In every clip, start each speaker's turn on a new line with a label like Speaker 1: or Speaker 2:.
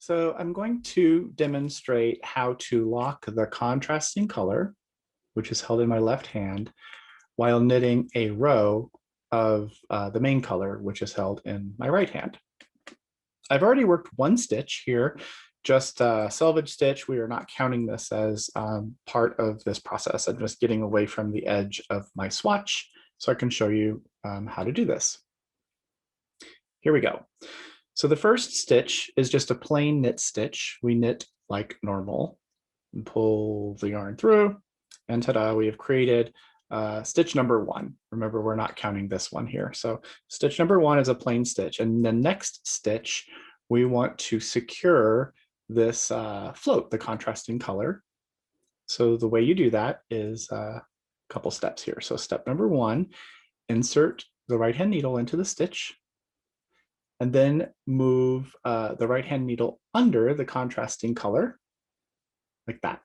Speaker 1: So I'm going to demonstrate how to lock the contrasting color, which is held in my left hand, while knitting a row of the main color, which is held in my right hand. I've already worked one stitch here, just a selvage stitch. We are not counting this as part of this process. I'm just getting away from the edge of my swatch so I can show you how to do this. Here we go. So the first stitch is just a plain knit stitch. We knit like normal and pull the yarn through, and ta-da, we have created stitch number one. Remember, we're not counting this one here. So stitch number one is a plain stitch. And the next stitch, we want to secure this float, the contrasting color. So the way you do that is a couple steps here. So step number one, insert the right hand needle into the stitch, and then move the right hand needle under the contrasting color, like that.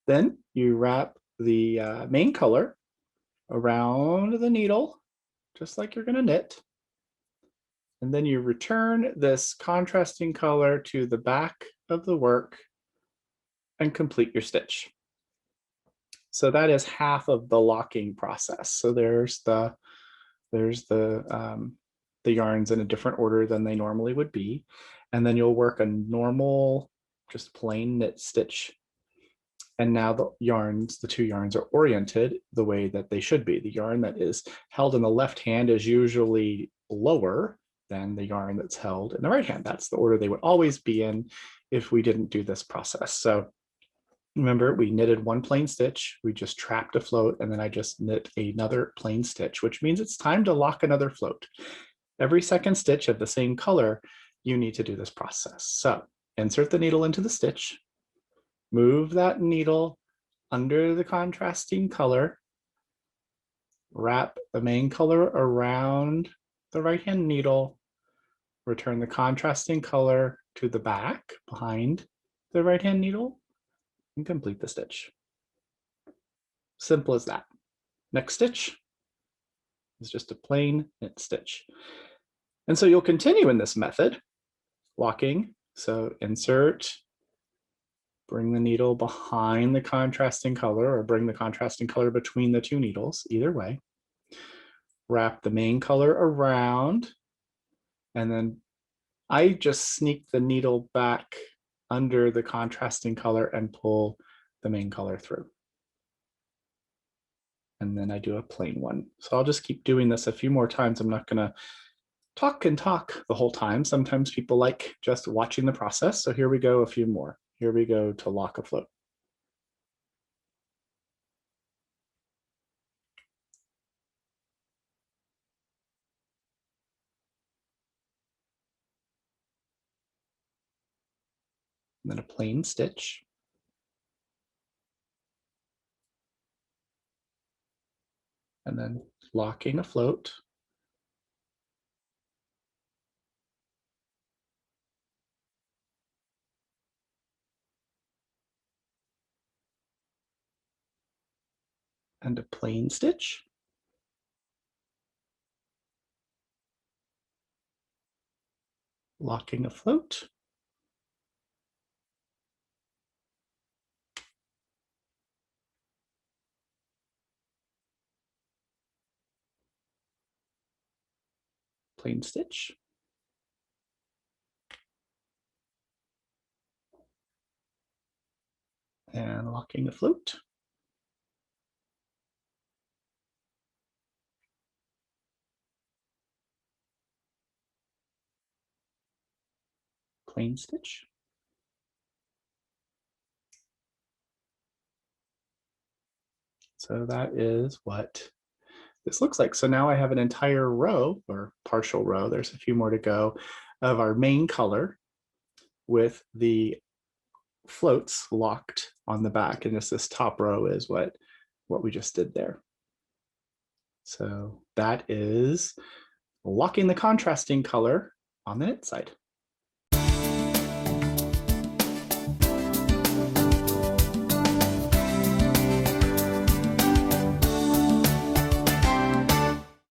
Speaker 1: Then you wrap the main color around the needle, just like you're gonna knit. And then you return this contrasting color to the back of the work and complete your stitch. So that is half of the locking process. So there's the yarns in a different order than they normally would be. And then you'll work a normal, just plain knit stitch. And now the two yarns are oriented the way that they should be. The yarn that is held in the left hand is usually lower than the yarn that's held in the right hand. That's the order they would always be in if we didn't do this process. So remember, we knitted one plain stitch, we just trapped a float, and then I just knit another plain stitch, which means it's time to lock another float. Every second stitch of the same color, you need to do this process. So insert the needle into the stitch, move that needle under the contrasting color, wrap the main color around the right hand needle, return the contrasting color to the back behind the right hand needle, and complete the stitch. Simple as that. Next stitch is just a plain knit stitch. And so you'll continue in this method, locking. So insert, bring the needle behind the contrasting color, or bring the contrasting color between the two needles, either way. Wrap the main color around, and then I just sneak the needle back under the contrasting color and pull the main color through. And then I do a plain one. So I'll just keep doing this a few more times. I'm not gonna talk and talk the whole time. Sometimes people like just watching the process. So here we go, a few more. Here we go to lock a float. And then a plain stitch. And then locking a float. And a plain stitch. Locking a float. Plain stitch. And locking the float. Plain stitch. So that is what this looks like. So now I have an entire row, or partial row, there's a few more to go, of our main color with the floats locked on the back. And just this top row is what we just did there. So that is locking the contrasting color on the knit side.